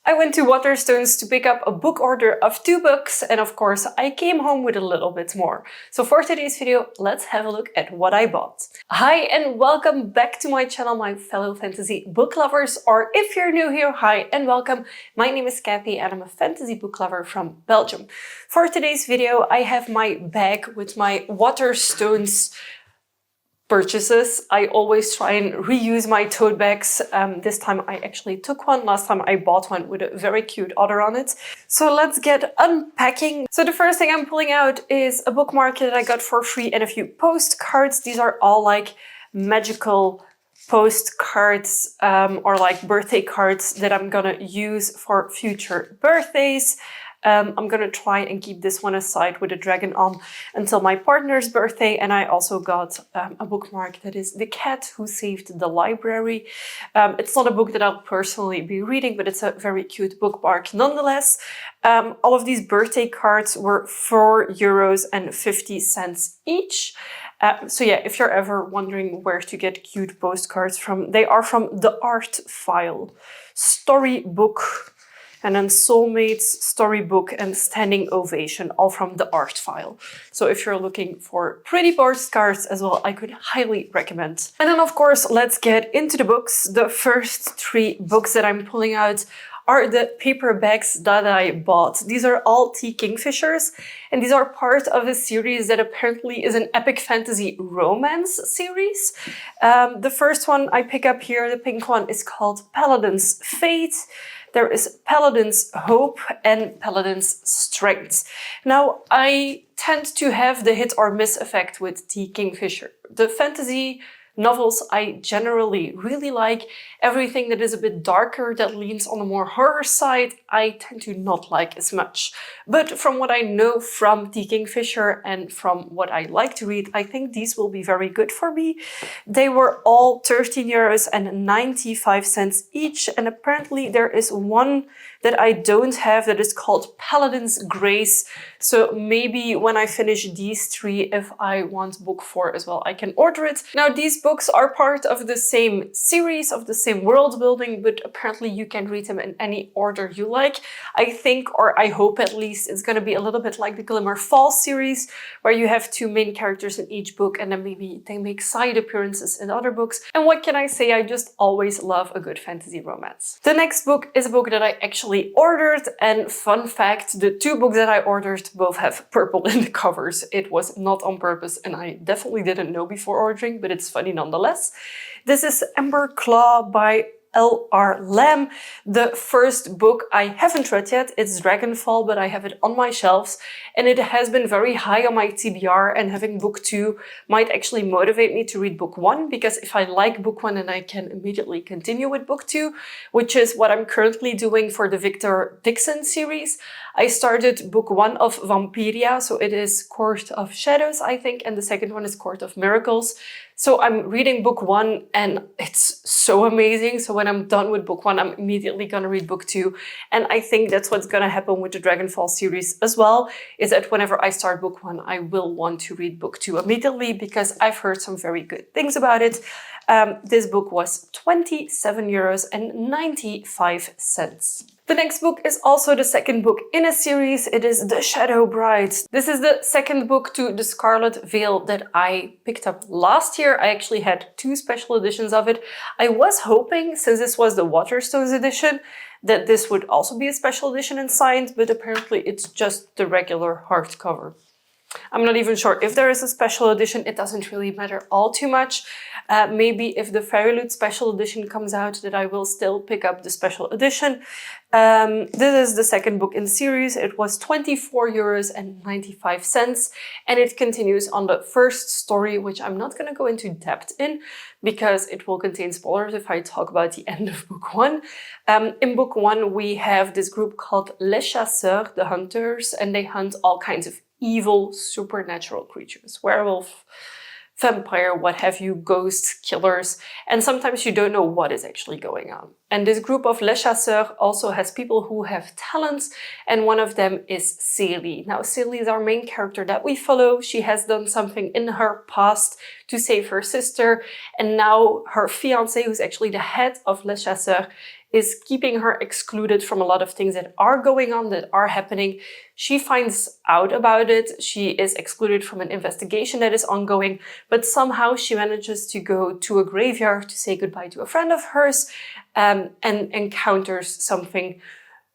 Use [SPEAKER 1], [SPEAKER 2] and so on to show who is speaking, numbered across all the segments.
[SPEAKER 1] I went to Waterstones to pick up a book order of 2 books, and of course I came home with a little bit more. So for today's video, let's have a look at what I bought. Hi and welcome back to my channel, my fellow fantasy book lovers, or if you're new here, hi and welcome. My name is Kathy and I'm a fantasy book lover from Belgium. For today's video, I have my bag with my Waterstones purchases. I always try and reuse my tote bags. This time I actually took one. Last time I bought one with a very cute otter on it. So let's get unpacking. So the first thing I'm pulling out is a bookmark that I got for free and a few postcards. These are all like magical postcards or like birthday cards that I'm gonna use for future birthdays. I'm gonna try and keep this one aside with a dragon on until my partner's birthday. And I also got a bookmark that is The Cat Who Saved the Library. It's not a book that I'll personally be reading, but it's a very cute bookmark nonetheless. All of these birthday cards were €4.50 each. So yeah, if you're ever wondering where to get cute postcards from, they are from The Art File, Storybook, and then Soulmates, Storybook, and Standing Ovation, all from The Art File. So if you're looking for pretty postcards as well, I could highly recommend. And then of course, let's get into the books. The first 3 books that I'm pulling out are the paperbacks that I bought. These are all Kingfishers, and these are part of a series that apparently is an epic fantasy romance series. The first one I pick up here, the pink one, is called Paladin's Fate. There is Paladin's Hope and Paladin's Strength. Now, I tend to have the hit or miss effect with Kingfisher. The fantasy novels I generally really like. Everything that is a bit darker, that leans on the more horror side, I tend to not like as much. But from what I know from Kingfisher and from what I like to read, I think these will be very good for me. They were all €13.95 each, and apparently there is one that I don't have that is called Paladin's Grace. So maybe when I finish these 3, if I want book 4 as well, I can order it. Now these books are part of the same series, of the same world building, but apparently you can read them in any order you like. I think, or I hope at least, it's gonna be a little bit like the Glimmer Falls series, where you have 2 main characters in each book and then maybe they make side appearances in other books. And what can I say, I just always love a good fantasy romance. The next book is a book that I actually ordered, and fun fact, the 2 books that I ordered both have purple in the covers. It was not on purpose and I definitely didn't know before ordering, but it's funny nonetheless. This is Ember Claw by L.R. Lamb. The first book I haven't read yet. It's Dragonfall, but I have it on my shelves and it has been very high on my TBR, and having book 2 might actually motivate me to read book 1, because if I like book 1 then I can immediately continue with book 2, which is what I'm currently doing for the Victor Dixon series. I started book 1 of Vampiria, so it is Court of Shadows, I think, and the second one is Court of Miracles. So I'm reading book 1 and it's so amazing. So when I'm done with book 1, I'm immediately gonna read book 2. And I think that's what's gonna happen with the Dragonfall series as well, is that whenever I start book 1, I will want to read book 2 immediately, because I've heard some very good things about it. This book was €27.95. The next book is also the second book in a series. It is The Shadow Bride. This is the second book to The Scarlet Veil that I picked up last year. I actually had 2 special editions of it. I was hoping, since this was the Waterstones edition, that this would also be a special edition and signed, but apparently it's just the regular hardcover. I'm not even sure if there is a special edition. It doesn't really matter all too much. Maybe if the Fairyloot special edition comes out, that I will still pick up the special edition. This is the second book in the series. It was €24.95, and it continues on the first story, which I'm not going to go into depth in because it will contain spoilers if I talk about the end of book 1. In book 1, we have this group called Les Chasseurs, the Hunters, and they hunt all kinds of evil supernatural creatures, werewolf, vampire, what have you, ghosts, killers, and sometimes you don't know what is actually going on. And this group of Les Chasseurs also has people who have talents, and one of them is Celie. Now, Celie is our main character that we follow. She has done something in her past to save her sister, and now her fiancé, who's actually the head of Les Chasseurs, is keeping her excluded from a lot of things that are going on, that are happening. She finds out about it. She is excluded from an investigation that is ongoing, but somehow she manages to go to a graveyard to say goodbye to a friend of hers, and encounters something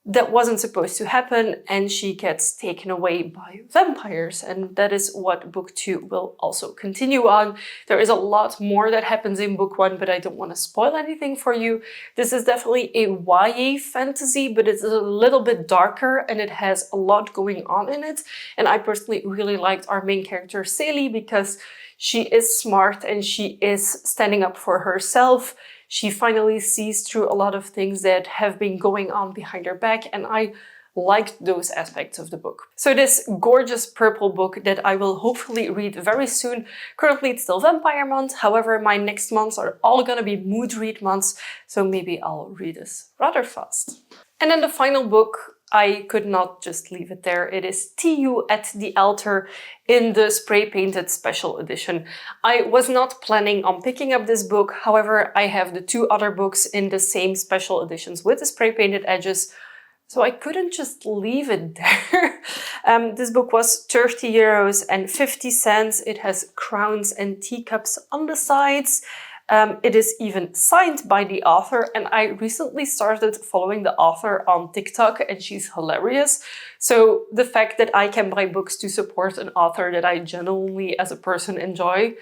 [SPEAKER 1] that wasn't supposed to happen, and she gets taken away by vampires. And that is what book 2 will also continue on. There is a lot more that happens in book 1, but I don't want to spoil anything for you. This is definitely a YA fantasy, but it's a little bit darker and it has a lot going on in it. And I personally really liked our main character, Sally, because she is smart and she is standing up for herself. She finally sees through a lot of things that have been going on behind her back, and I liked those aspects of the book. So this gorgeous purple book that I will hopefully read very soon. Currently it's still Vampire Month, however my next months are all gonna be mood read months, so maybe I'll read this rather fast. And then the final book, I could not just leave it there. It is TU at the Altar in the spray painted special edition. I was not planning on picking up this book. However, I have the 2 other books in the same special editions with the spray painted edges, so I couldn't just leave it there. This book was €30 and 50 cents. It has crowns and teacups on the sides. It is even signed by the author, and I recently started following the author on TikTok and she's hilarious. So the fact that I can buy books to support an author that I genuinely as a person enjoy,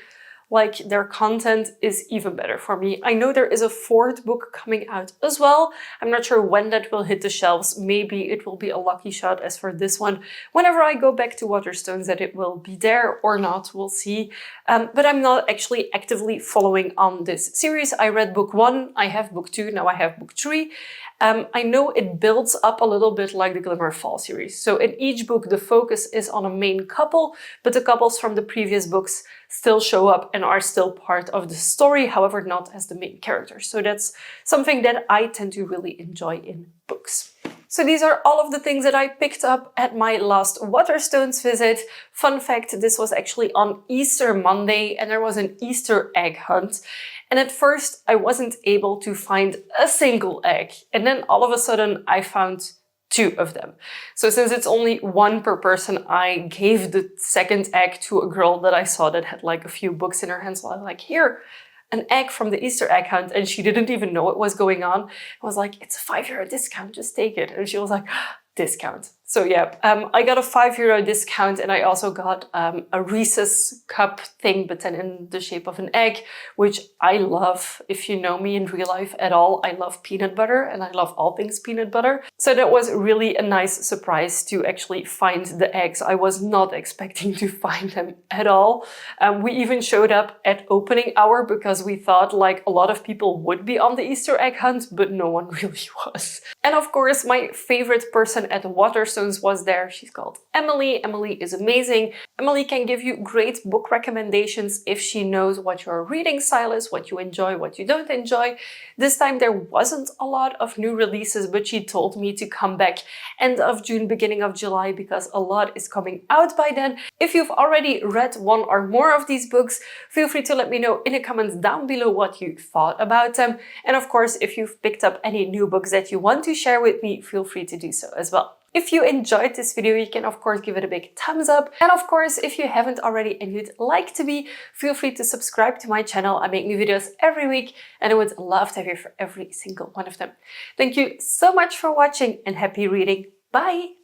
[SPEAKER 1] like their content, is even better for me. I know there is a 4th book coming out as well. I'm not sure when that will hit the shelves. Maybe it will be a lucky shot as for this one. Whenever I go back to Waterstones that it will be there or not, we'll see. But I'm not actually actively following on this series. I read book 1, I have book 2, now I have book 3. I know it builds up a little bit like the Glimmer Fall series. So in each book, the focus is on a main couple, but the couples from the previous books still show up and are still part of the story, however, not as the main characters. So that's something that I tend to really enjoy in books. So these are all of the things that I picked up at my last Waterstones visit. Fun fact, this was actually on Easter Monday and there was an Easter egg hunt. And at first I wasn't able to find a single egg. And then all of a sudden I found 2 of them. So since it's only 1 per person, I gave the 2nd egg to a girl that I saw that had like a few books in her hands. So I was like, here, an egg from the Easter egg hunt, and she didn't even know what was going on. I was like, it's a €5 discount, just take it. And she was like, discount. So yeah, I got a €5 discount, and I also got a Reese's cup thing, but then in the shape of an egg, which I love. If you know me in real life at all, I love peanut butter and I love all things peanut butter. So that was really a nice surprise to actually find the eggs. I was not expecting to find them at all. We even showed up at opening hour because we thought like a lot of people would be on the Easter egg hunt, but no one really was. And of course, my favorite person at Waterstones was there. She's called Emily. Emily is amazing. Emily can give you great book recommendations if she knows what your reading style is, what you enjoy, what you don't enjoy. This time there wasn't a lot of new releases, but she told me to come back end of June, beginning of July, because a lot is coming out by then. If you've already read 1 or more of these books, feel free to let me know in the comments down below what you thought about them. And of course, if you've picked up any new books that you want to share with me, feel free to do so as well. If you enjoyed this video, you can of course give it a big thumbs up. And of course, if you haven't already and you'd like to be, feel free to subscribe to my channel. I make new videos every week and I would love to have you for every single one of them. Thank you so much for watching and happy reading. Bye!